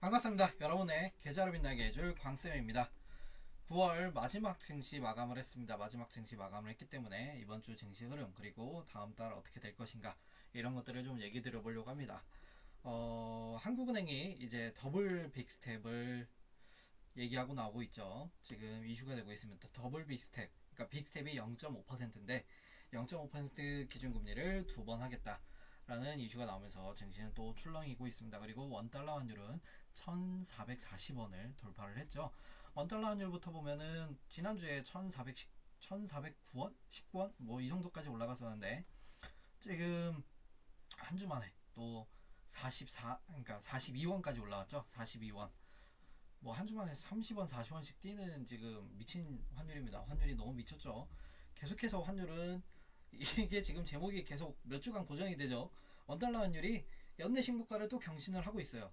반갑습니다. 여러분의 계좌를 빛나게 해줄 광쌤입니다. 9월 마지막 증시 마감을 했습니다. 마지막 증시 마감을 했기 때문에 이번 주 증시 흐름 그리고 다음 달 어떻게 될 것인가 이런 것들을 좀 얘기 드려보려고 합니다. 한국은행이 이제 더블 빅스텝을 얘기하고 나오고 있죠. 지금 이슈가 되고 있습니다. 더블 빅스텝, 그러니까 빅스텝이 0.5%인데 0.5% 기준금리를 두 번 하겠다. 라는 이슈가 나오면서 증시는 또 출렁이고 있습니다. 그리고 원달러 환율은 1440원을 돌파를 했죠. 원달러 환율부터 보면은 지난주에 1409원? 19원? 뭐 이 정도까지 올라갔었는데 지금 한 주 만에 또 그러니까 42원까지 올라왔죠. 42원. 뭐 한 주 만에 30원, 40원씩 뛰는 지금 미친 환율입니다. 환율이 너무 미쳤죠. 계속해서 환율은 이게 지금 제목이 계속 몇 주간 고정이 되죠. 원달러 환율이 연내 신고가를 또 경신을 하고 있어요.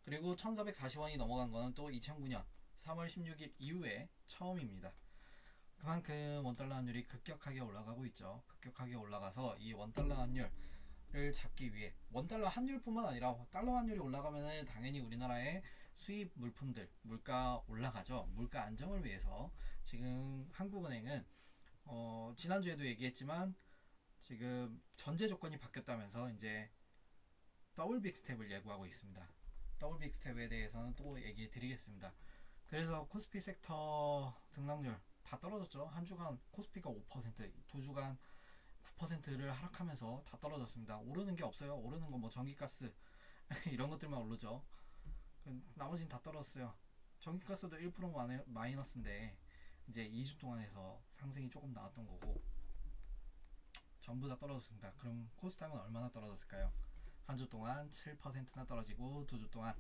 그리고 1440원이 넘어간 거는 또 2009년 3월 16일 이후에 처음입니다. 그만큼 원달러 환율이 급격하게 올라가고 있죠. 급격하게 올라가서 이 원달러 환율을 잡기 위해 원달러 환율뿐만 아니라 달러 환율이 올라가면 당연히 우리나라의 수입 물품들 물가 올라가죠. 물가 안정을 위해서 지금 한국은행은 지난주에도 얘기했지만 지금 전제 조건이 바뀌었다면서 이제 더블 빅스텝을 예고하고 있습니다. 더블 빅스텝에 대해서는 또 얘기해 드리겠습니다. 그래서 코스피 섹터 등락률 다 떨어졌죠. 한 주간 코스피가 5%, 두 주간 9%를 하락하면서 다 떨어졌습니다. 오르는 게 없어요. 오르는 거 뭐 전기가스 이런 것들만 오르죠. 나머지는 다 떨어졌어요. 전기가스도 1% 마이너스인데 이제 2주 동안 해서 상승이 조금 나왔던 거고 전부 다 떨어졌습니다. 그럼 코스닥은 얼마나 떨어졌을까요? 한 주 동안 7%나 떨어지고 두 주 동안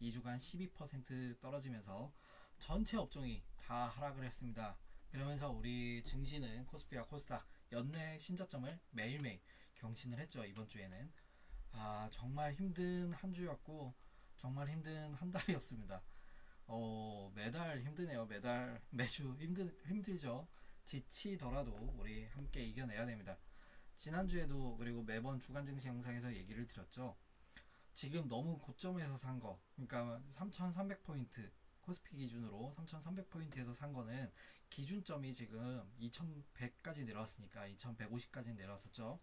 2주간 12% 떨어지면서 전체 업종이 다 하락을 했습니다. 그러면서 우리 증시는 코스피와 코스닥 연내 신저점을 매일매일 경신을 했죠. 이번 주에는 정말 힘든 한 주였고 정말 힘든 한 달이었습니다. 매달 힘드네요. 매주 힘들죠. 지치더라도 우리 함께 이겨내야 됩니다. 지난주에도 그리고 매번 주간 증시 영상에서 얘기를 드렸죠. 지금 너무 고점에서 산 거, 그러니까 3,300포인트 코스피 기준으로 3,300포인트에서 산 거는 기준점이 지금 2,100까지 내려왔으니까 2,150까지 내려왔었죠.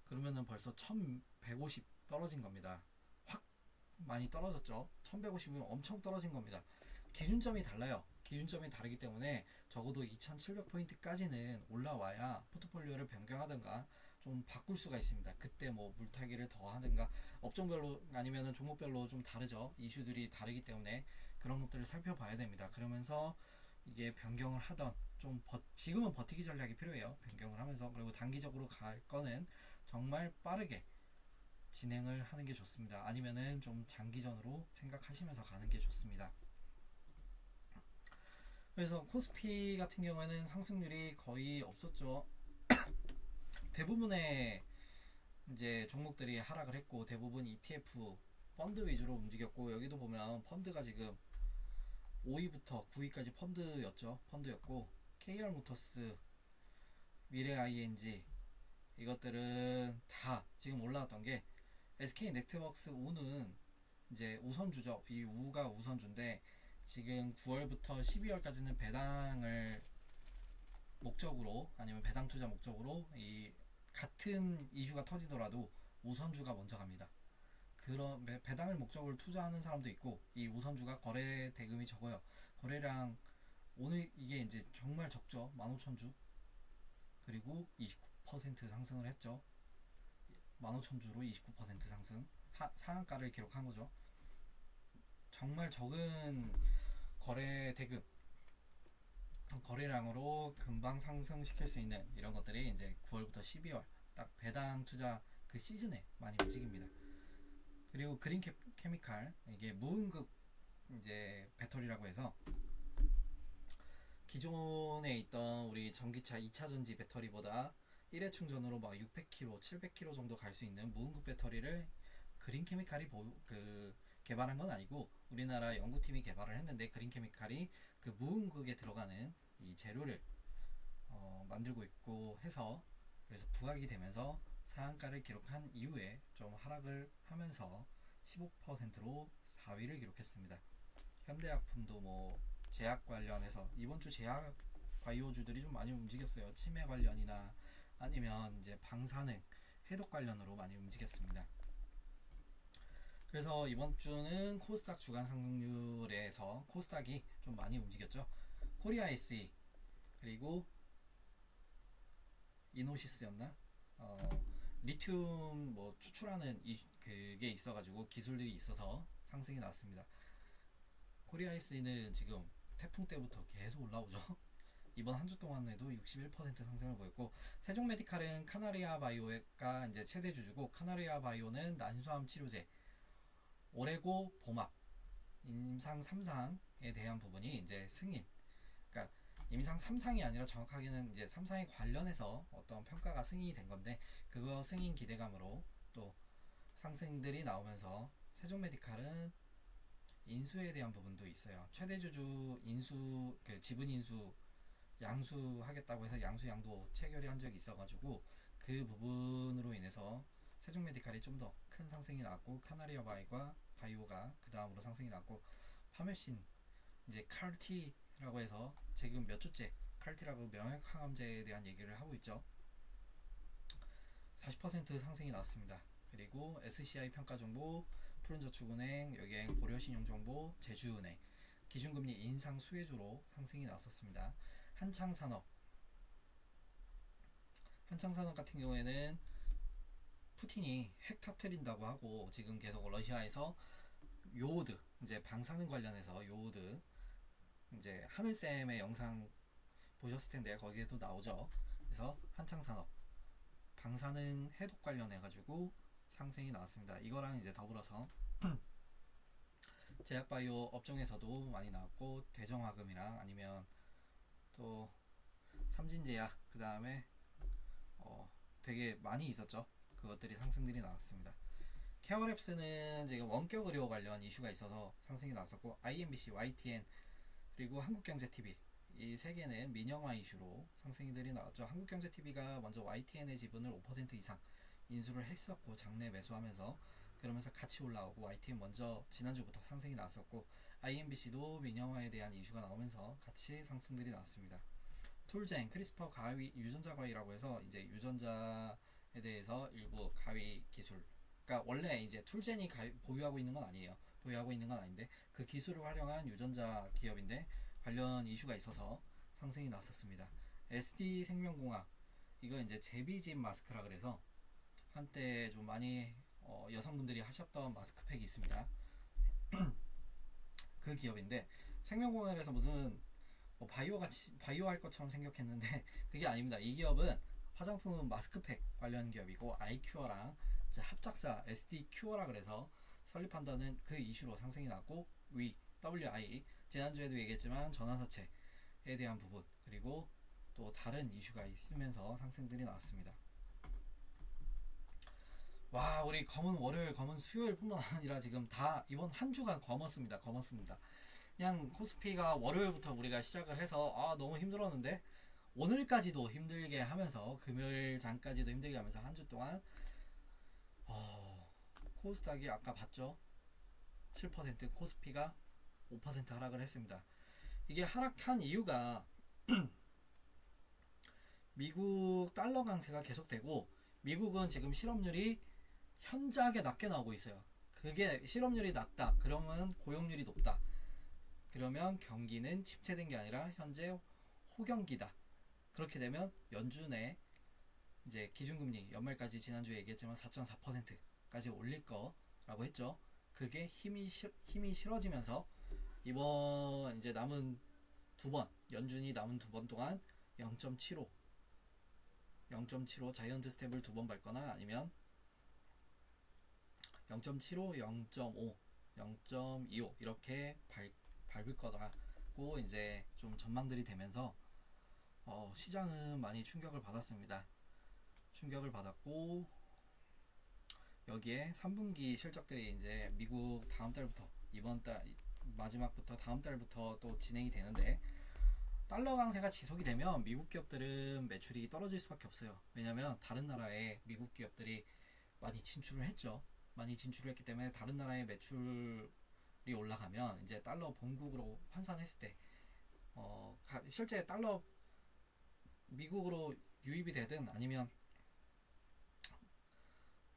그러면은 벌써 1,150 떨어진 겁니다. 확 많이 떨어졌죠. 1,150이면 엄청 떨어진 겁니다. 기준점이 달라요. 기준점이 다르기 때문에 적어도 2,700포인트까지는 올라와야 포트폴리오를 변경하든가 좀 바꿀 수가 있습니다. 그때 뭐 물타기를 더 하든가 업종별로 아니면 종목별로 좀 다르죠. 이슈들이 다르기 때문에 그런 것들을 살펴봐야 됩니다. 그러면서 이게 변경을 하던 지금은 버티기 전략이 필요해요. 변경을 하면서 그리고 단기적으로 갈 거는 정말 빠르게 진행을 하는 게 좋습니다. 아니면은 좀 장기전으로 생각하시면서 가는 게 좋습니다. 그래서 코스피 같은 경우에는 상승률이 거의 없었죠. 대부분의 이제 종목들이 하락을 했고 대부분 ETF 펀드 위주로 움직였고 여기도 보면 펀드가 지금 5위부터 9위까지 펀드였고 KR모터스, 미래ING 이것들은 다 지금 올라왔던 게 SK네트워크스 우는 이제 우선주죠. 이 우가 우선주인데 지금 9월부터 12월까지는 배당을 목적으로 아니면 배당 투자 목적으로 이 같은 이슈가 터지더라도 우선주가 먼저 갑니다. 그런 배당을 목적으로 투자하는 사람도 있고 이 우선주가 거래 대금이 적어요. 거래량 오늘 이게 이제 정말 적죠. 15,000주 그리고 29% 상승을 했죠. 15,000주로 29% 상승 상한가를 기록한 거죠. 정말 적은 거래 대금 거래량으로 금방 상승시킬 수 있는 이런 것들이 이제 9월부터 12월 딱 배당 투자 그 시즌에 많이 움직입니다. 그리고 그린 케미칼 이게 무응급 이제 배터리라고 해서 기존에 있던 우리 전기차 2차 전지 배터리보다 1회 충전으로 막 600km, 700km 정도 갈 수 있는 무응급 배터리를 그린 케미칼이 개발한 건 아니고 우리나라 연구팀이 개발을 했는데 그린 케미칼이 그 무응급에 들어가는 이 재료를 만들고 있고 해서 그래서 부각이 되면서 상한가를 기록한 이후에 좀 하락을 하면서 15%로 4위를 기록했습니다. 현대약품도 뭐 제약 관련해서 이번 주 제약 바이오주들이 좀 많이 움직였어요. 치매 관련이나 아니면 이제 방사능, 해독 관련으로 많이 움직였습니다. 그래서 이번 주는 코스닥 주간 상승률에서 코스닥이 좀 많이 움직였죠. 코리아 SE 그리고 이노시스였나? 리튬 뭐 추출하는 그게 있어가지고 기술들이 있어서 상승이 났습니다. 코리아 SE는 지금 태풍 때부터 계속 올라오죠. 이번 한 주 동안에도 61% 상승을 보였고, 세종메디칼은 카나리아 바이오가 이제 최대 주주고, 카나리아 바이오는 난소암 치료제, 오레고 봄합, 임상 3상에 대한 부분이 이제 승인. 그러니까 임상 3상이 아니라 정확하게는 이제 3상에 관련해서 어떤 평가가 승인이 된 건데, 그거 승인 기대감으로 또 상승들이 나오면서 세종메디칼은 인수에 대한 부분도 있어요. 최대 주주 인수, 그 지분 인수 양수하겠다고 해서 양수 양도 체결이 한 적이 있어가지고 그 부분으로 인해서 세종메디칼이 좀 더 큰 상승이 나왔고, 카나리아 바이오가 그 다음으로 상승이 나왔고, 파메신 이제 칼티라고 해서 지금 몇 주째 칼티라고 명약항암제에 대한 얘기를 하고 있죠. 40% 상승이 나왔습니다. 그리고 SCI 평가정보, 푸른저축은행, 여기엔 고려신용정보, 제주은행 기준금리 인상 수혜주로 상승이 나왔었습니다. 한창산업 같은 경우에는 푸틴이 핵 터트린다고 하고 지금 계속 러시아에서 요오드 이제 방사능 관련해서 요오드 이제 하늘쌤의 영상 보셨을 텐데 거기에도 나오죠. 그래서 한창산업 방사능 해독 관련해 가지고 상승이 나왔습니다. 이거랑 이제 더불어서 제약바이오 업종에서도 많이 나왔고, 대정화금이랑 아니면 또 삼진제약 그 다음에 되게 많이 있었죠. 그것들이 상승들이 나왔습니다. 케어랩스는 지금 원격 의료 관련 이슈가 있어서 상승이 나왔었고, IMBC, YTN 그리고 한국경제TV 이 세 개는 민영화 이슈로 상승들이 나왔죠. 한국경제TV가 먼저 YTN의 지분을 5% 이상 인수를 했었고 장내 매수하면서 그러면서 같이 올라오고, YTN 먼저 지난주부터 상승이 나왔었고, IMBC도 민영화에 대한 이슈가 나오면서 같이 상승들이 나왔습니다. 툴젠, 크리스퍼 가위, 유전자 가위라고 해서 이제 유전자에 대해서 일부 가위 기술, 그러니까 원래 이제 툴젠이 보유하고 있는 건 아니에요. 보유하고 있는 건 아닌데 그 기술을 활용한 유전자 기업인데 관련 이슈가 있어서 상승이 났었습니다. SD생명공학 이거 이제 제비진 마스크라 그래서 한때 좀 많이 여성분들이 하셨던 마스크팩이 있습니다. 그 기업인데 생명공학에서 무슨 바이오 할 것처럼 생각했는데 그게 아닙니다. 이 기업은 화장품 마스크팩 관련 기업이고, 아이큐어랑 합작사 SD큐어라 그래서 설립한다는 그 이슈로 상승이 났고, WI 지난주에도 얘기했지만 전환사채에 대한 부분 그리고 또 다른 이슈가 있으면서 상승들이 나왔습니다. 와, 우리 검은 월요일 검은 수요일뿐만 아니라 지금 다 이번 한 주간 검었습니다. 그냥 코스피가 월요일부터 우리가 시작을 해서 너무 힘들었는데 오늘까지도 힘들게 하면서 금요일 장까지도 힘들게 하면서 한 주 동안 코스닥이 아까 봤죠? 7% 코스피가 5% 하락을 했습니다. 이게 하락한 이유가 미국 달러 강세가 계속되고, 미국은 지금 실업률이 현저하게 낮게 나오고 있어요. 그게 실업률이 낮다 그러면 고용률이 높다, 그러면 경기는 침체된 게 아니라 현재 호경기다. 그렇게 되면 연준에 이제 기준금리 연말까지 지난주에 얘기했지만 4.4%까지 올릴 거라고 했죠. 그게 힘이 실어지면서 이번 이제 남은 연준이 남은 두 번 동안 0.75 자이언트 스텝을 두 번 밟거나 아니면 0.75, 0.5, 0.25 이렇게 밟을 거라고 이제 좀 전망들이 되면서 시장은 많이 충격을 받았습니다. 충격을 받았고, 여기에 3분기 실적들이 이제 미국 다음 달부터 이번 달 마지막부터 다음 달부터 또 진행이 되는데, 달러 강세가 지속이 되면 미국 기업들은 매출이 떨어질 수밖에 없어요. 왜냐면 다른 나라에 미국 기업들이 많이 진출을 했죠. 많이 진출을 했기 때문에 다른 나라의 매출을 올라가면 이제 달러 본국으로 환산했을 때 실제 달러 미국으로 유입이 되든 아니면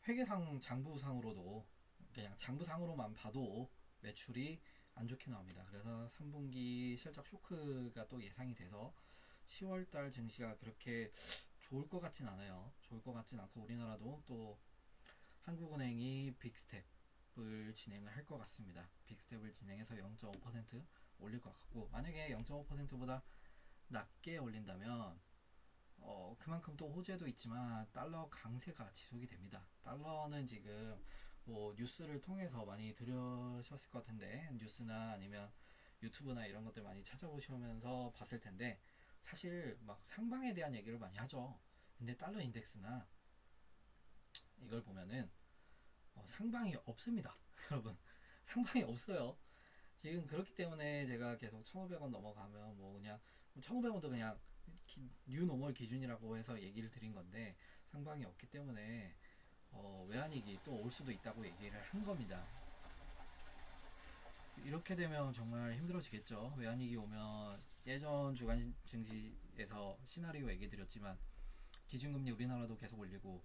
회계상 장부상으로도 그냥 장부상으로만 봐도 매출이 안 좋게 나옵니다. 그래서 3분기 실적 쇼크가 또 예상이 돼서 10월달 증시가 그렇게 좋을 것 같진 않아요. 좋을 것 같진 않고 우리나라도 또 한국은행이 빅스텝을 진행을 할 것 같습니다. 빅스텝을 진행해서 0.5% 올릴 것 같고, 만약에 0.5%보다 낮게 올린다면 그만큼 또 호재도 있지만 달러 강세가 지속이 됩니다. 달러는 지금 뭐 뉴스를 통해서 많이 들으셨을 것 같은데, 뉴스나 아니면 유튜브나 이런 것들 많이 찾아보시면서 봤을 텐데, 사실 막 상방에 대한 얘기를 많이 하죠. 근데 달러 인덱스나 이걸 보면은 상방이 없습니다. 여러분, 상방이 없어요. 지금 그렇기 때문에 제가 계속 1,500원 넘어가면 뭐 그냥 1,500원도 그냥 뉴노멀 기준이라고 해서 얘기를 드린 건데, 상방이 없기 때문에 외환위기 또 올 수도 있다고 얘기를 한 겁니다. 이렇게 되면 정말 힘들어지겠죠. 외환위기 오면 예전 주간 증시에서 시나리오 얘기 드렸지만 기준금리 우리나라도 계속 올리고,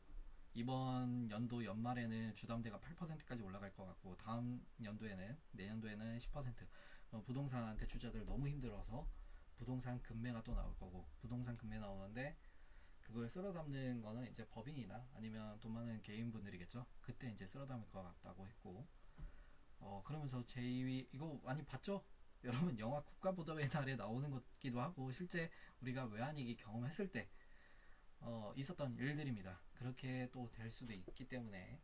이번 연도 연말에는 주담대가 8%까지 올라갈 것 같고, 다음 연도에는 내년도에는 10%. 부동산 대출자들 너무 힘들어서 부동산 급매가 또 나올 거고, 부동산 급매 나오는데 그걸 쓸어 담는 거는 이제 법인이나 아니면 돈 많은 개인분들이겠죠. 그때 이제 쓸어 담을 것 같다고 했고, 그러면서 제2위 이거 많이 봤죠? 여러분, 영화 국가보답의 날에 나오는 것기도 하고 실제 우리가 외환위기 경험했을 때 있었던 일들입니다. 그렇게 또 될 수도 있기 때문에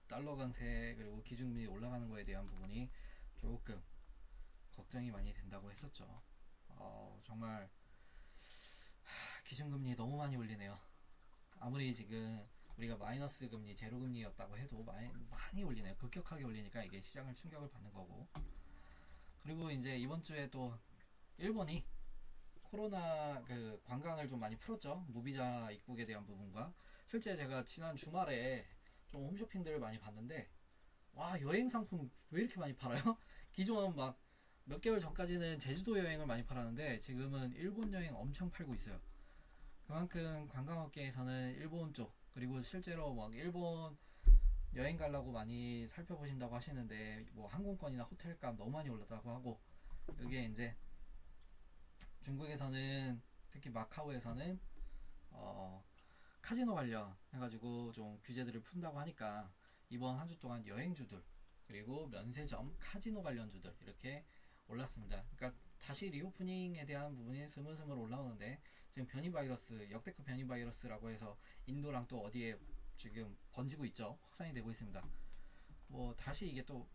달러 강세 그리고 기준금리 올라가는 거에 대한 부분이 조금 걱정이 많이 된다고 했었죠. 정말 기준금리 너무 많이 올리네요. 아무리 지금 우리가 마이너스 금리, 제로 금리였다고 해도 많이 올리네요. 급격하게 올리니까 이게 시장을 충격을 받는 거고. 그리고 이제 이번 주에 또 일본이 코로나 그 관광을 좀 많이 풀었죠. 무비자 입국에 대한 부분과, 실제 제가 지난 주말에 좀 홈쇼핑들을 많이 봤는데, 와, 여행 상품 왜 이렇게 많이 팔아요? 기존 막 몇 개월 전까지는 제주도 여행을 많이 팔았는데 지금은 일본 여행 엄청 팔고 있어요. 그만큼 관광업계에서는 일본 쪽, 그리고 실제로 막 일본 여행 가려고 많이 살펴보신다고 하시는데, 뭐 항공권이나 호텔값 너무 많이 올랐다고 하고, 여기에 이제 중국에서는 특히 마카오에서는 카지노 관련 해가지고 좀 규제들을 푼다고 하니까 이번 한 주 동안 여행주들 그리고 면세점, 카지노 관련주들 이렇게 올랐습니다. 그러니까 다시 리오프닝에 대한 부분이 스물스물 올라오는데, 지금 변이 바이러스, 역대급 변이 바이러스라고 해서 인도랑 또 어디에 지금 번지고 있죠. 확산이 되고 있습니다. 뭐 다시 이게 또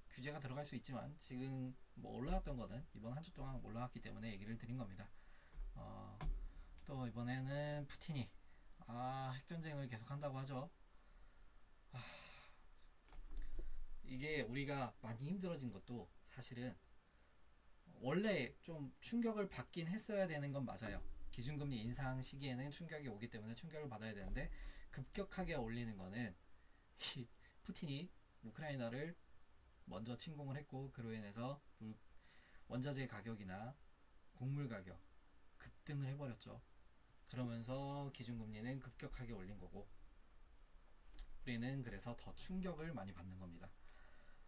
규제가 들어갈 수 있지만 지금 뭐 올라왔던 거는 이번 한 주 동안 올라왔기 때문에 얘기를 드린 겁니다. 또 이번에는 푸틴이 핵전쟁을 계속 한다고 하죠. 이게 우리가 많이 힘들어진 것도 사실은 원래 좀 충격을 받긴 했어야 되는 건 맞아요. 기준금리 인상 시기에는 충격이 오기 때문에 충격을 받아야 되는데, 급격하게 올리는 거는 푸틴이 우크라이나를 먼저 침공을 했고, 그로 인해서 원자재 가격이나 곡물 가격 급등을 해버렸죠. 그러면서 기준금리는 급격하게 올린 거고, 우리는 그래서 더 충격을 많이 받는 겁니다.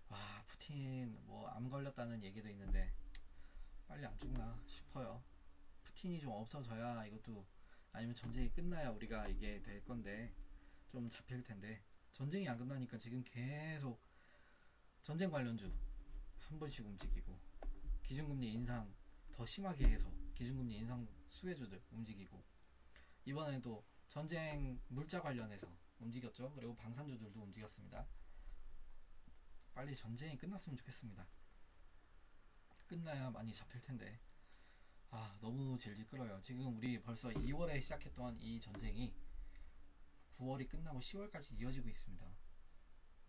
와, 푸틴 뭐 암 걸렸다는 얘기도 있는데 빨리 안 죽나 싶어요. 푸틴이 좀 없어져야 이것도, 아니면 전쟁이 끝나야 우리가 이게 될 건데 좀 잡힐 텐데, 전쟁이 안 끝나니까 지금 계속 전쟁 관련주 한 번씩 움직이고, 기준금리 인상 더 심하게 해서 기준금리 인상 수혜주들 움직이고, 이번에는 또 전쟁 물자 관련해서 움직였죠. 그리고 방산주들도 움직였습니다. 빨리 전쟁이 끝났으면 좋겠습니다. 끝나야 많이 잡힐 텐데 너무 질질 끌어요. 지금 우리 벌써 2월에 시작했던 이 전쟁이 9월이 끝나고 10월까지 이어지고 있습니다.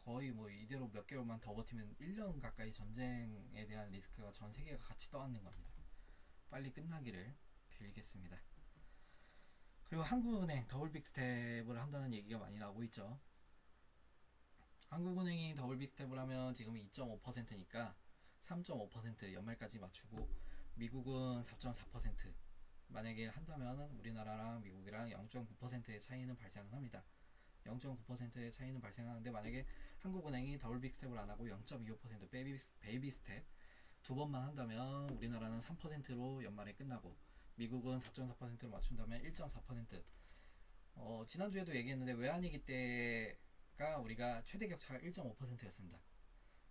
거의 뭐 이대로 몇 개월만 더 버티면 1년 가까이 전쟁에 대한 리스크가 전 세계가 같이 떠안는 겁니다. 빨리 끝나기를 빌겠습니다. 그리고 한국은행 더블 빅스텝을 한다는 얘기가 많이 나오고 있죠. 한국은행이 더블 빅스텝을 하면 지금 2.5%니까 3.5% 연말까지 맞추고, 미국은 4.4%. 만약에 한다면 우리나라랑 미국이랑 0.9%의 차이는 발생합니다. 0.9%의 차이는 발생하는데, 만약에 한국은행이 더블 빅스텝을 안 하고 0.25% 베이비 스텝 두 번만 한다면 우리나라는 3%로 연말에 끝나고, 미국은 4.4%로 맞춘다면 1.4%. 지난주에도 얘기했는데 외환위기 때가 우리가 최대 격차가 1.5%였습니다.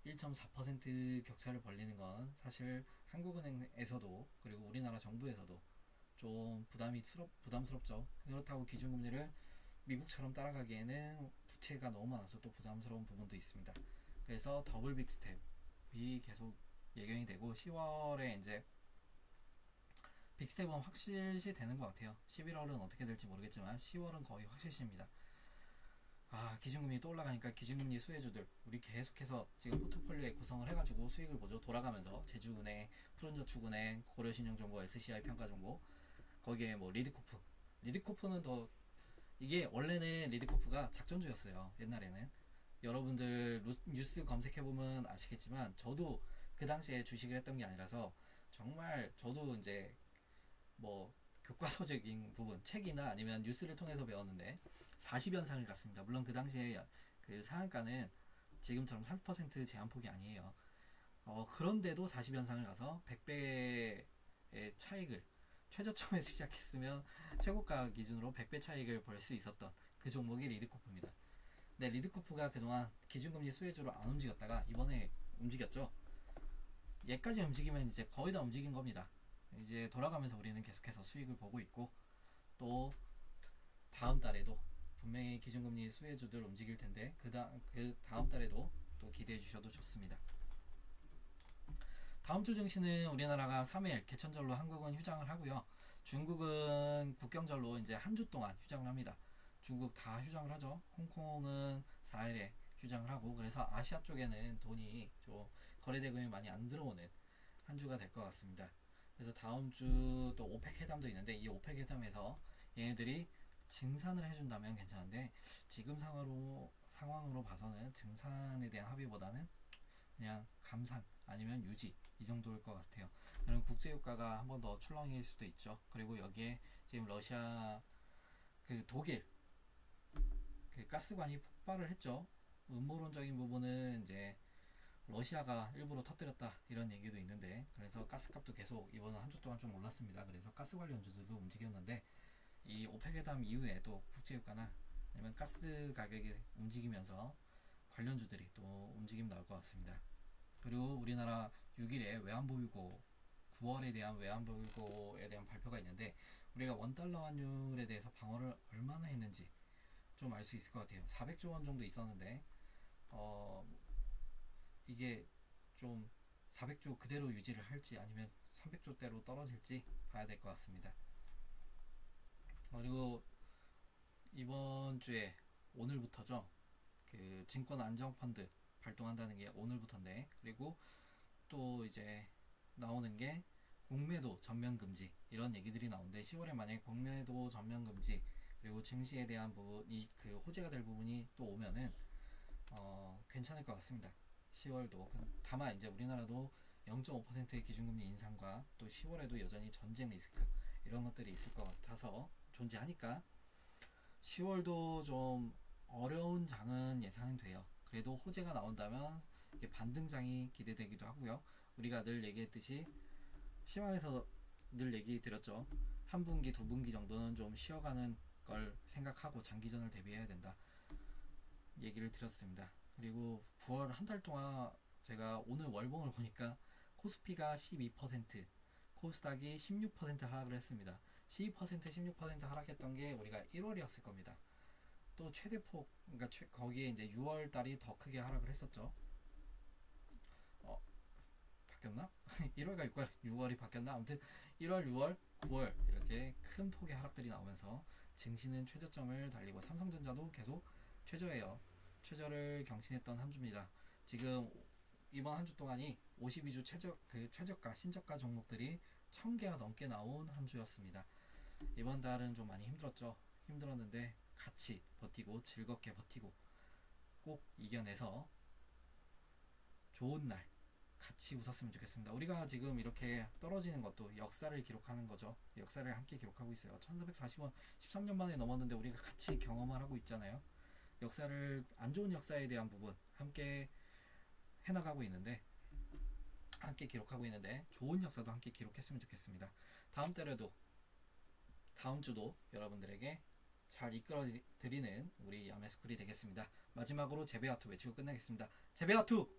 1.4% 격차를 벌리는 건 사실 한국은행에서도 그리고 우리나라 정부에서도 좀 부담스럽죠. 그렇다고 기준금리를 미국처럼 따라가기에는 부채가 너무 많아서 또 부담스러운 부분도 있습니다. 그래서 더블 빅 스텝이 계속 예견이 되고, 10월에 이제 빅스텝은 확실시 되는 것 같아요. 11월은 어떻게 될지 모르겠지만 10월은 거의 확실시입니다. 기준금리 또 올라가니까 기준금리 수혜주들 우리 계속해서 지금 포트폴리오에 구성을 해가지고 수익을 보죠. 돌아가면서 제주은행, 푸른저축은행, 고려신용정보, SCI 평가정보, 거기에 뭐 리드코프는 더, 이게 원래는 리드코프가 작전주였어요. 옛날에는 여러분들 뉴스 검색해보면 아시겠지만, 저도 그 당시에 주식을 했던 게 아니라서 정말 저도 이제 뭐 교과서적인 부분, 책이나 아니면 뉴스를 통해서 배웠는데 40연상을 갔습니다. 물론 그 당시에 그 상한가는 지금처럼 30% 제한폭이 아니에요. 그런데도 40연상을 가서 100배의 차익을, 최저점에서 시작했으면 최고가 기준으로 100배 차익을 벌 수 있었던 그 종목이 리드코프입니다. 근데 리드코프가 그동안 기준금리 수혜주로 안 움직였다가 이번에 움직였죠. 얘까지 움직이면 이제 거의 다 움직인 겁니다. 이제 돌아가면서 우리는 계속해서 수익을 보고 있고, 또 다음 달에도 분명히 기준금리 수혜주들 움직일 텐데 그 다음 달에도 또 기대해 주셔도 좋습니다. 다음 주 증시는 우리나라가 3일 개천절로 한국은 휴장을 하고요. 중국은 국경절로 이제 한 주 동안 휴장을 합니다. 중국 다 휴장을 하죠. 홍콩은 4일에 휴장을 하고, 그래서 아시아 쪽에는 돈이 좀 거래 대금이 많이 안 들어오는 한 주가 될 것 같습니다. 그래서 다음 주 또 오펙 회담도 있는데, 이 오펙 회담에서 얘네들이 증산을 해준다면 괜찮은데, 지금 상황으로 봐서는 증산에 대한 합의보다는 그냥 감산 아니면 유지, 이 정도일 것 같아요. 그럼 국제유가가 한 번 더 출렁일 수도 있죠. 그리고 여기에 지금 러시아, 독일 그 가스관이 폭발을 했죠. 음모론적인 부분은 이제 러시아가 일부러 터뜨렸다 이런 얘기도 있는데, 그래서 가스값도 계속 이번 한 주 동안 좀 올랐습니다. 그래서 가스 관련주들도 움직였는데, 이 오펙 회담 이후에도 국제유가나 아니면 가스 가격이 움직이면서 관련주들이 또 움직임 나올 것 같습니다. 그리고 우리나라 6일에 외환보유고, 9월에 대한 외환보유고에 대한 발표가 있는데, 우리가 원달러 환율에 대해서 방어를 얼마나 했는지 좀 알 수 있을 것 같아요. 400조 원 정도 있었는데 이게 좀 400조 그대로 유지를 할지 아니면 300조대로 떨어질지 봐야 될 것 같습니다. 그리고 이번 주에 오늘부터죠. 그 증권안정펀드 발동한다는 게 오늘부터인데, 그리고 또 이제 나오는 게 공매도 전면 금지 이런 얘기들이 나오는데, 10월에 만약에 공매도 전면 금지 그리고 증시에 대한 부분이 그 호재가 될 부분이 또 오면은 괜찮을 것 같습니다. 10월도. 다만 이제 우리나라도 0.5%의 기준금리 인상과 또 10월에도 여전히 전쟁 리스크 이런 것들이 있을 것 같아서 존재하니까 10월도 좀 어려운 장은 예상돼요. 그래도 호재가 나온다면 반등장이 기대되기도 하고요. 우리가 늘 얘기했듯이 시황에서 늘 얘기 드렸죠. 한 분기, 두 분기 정도는 좀 쉬어가는 걸 생각하고 장기전을 대비해야 된다 얘기를 드렸습니다. 그리고 9월 한 달 동안 제가 오늘 월봉을 보니까 코스피가 12%, 코스닥이 16% 하락을 했습니다. 12%, 16% 하락했던 게 우리가 1월이었을 겁니다. 또 최대폭, 그러니까 거기에 이제 6월 달이 더 크게 하락을 했었죠. 바뀌었나? 1월과 6월이 바뀌었나? 아무튼 1월, 6월, 9월 이렇게 큰 폭의 하락들이 나오면서 증시는 최저점을 달리고, 삼성전자도 계속 최저예요. 최저를 경신했던 한 주입니다. 지금 이번 한 주 동안이 52주 최저가, 신저가 종목들이 1000개가 넘게 나온 한 주였습니다. 이번 달은 좀 많이 힘들었죠. 힘들었는데 같이 버티고 즐겁게 버티고 꼭 이겨내서 좋은 날 같이 웃었으면 좋겠습니다. 우리가 지금 이렇게 떨어지는 것도 역사를 기록하는 거죠. 역사를 함께 기록하고 있어요. 1440원 13년 만에 넘었는데 우리가 같이 경험을 하고 있잖아요. 역사를, 안 좋은 역사에 대한 부분 함께 해나가고 있는데, 함께 기록하고 있는데 좋은 역사도 함께 기록했으면 좋겠습니다. 다음 달에도, 다음 주도 여러분들에게 잘 이끌어 드리는 우리 야매스쿨이 되겠습니다. 마지막으로 제베아투 외치고 끝내겠습니다. 제베아투!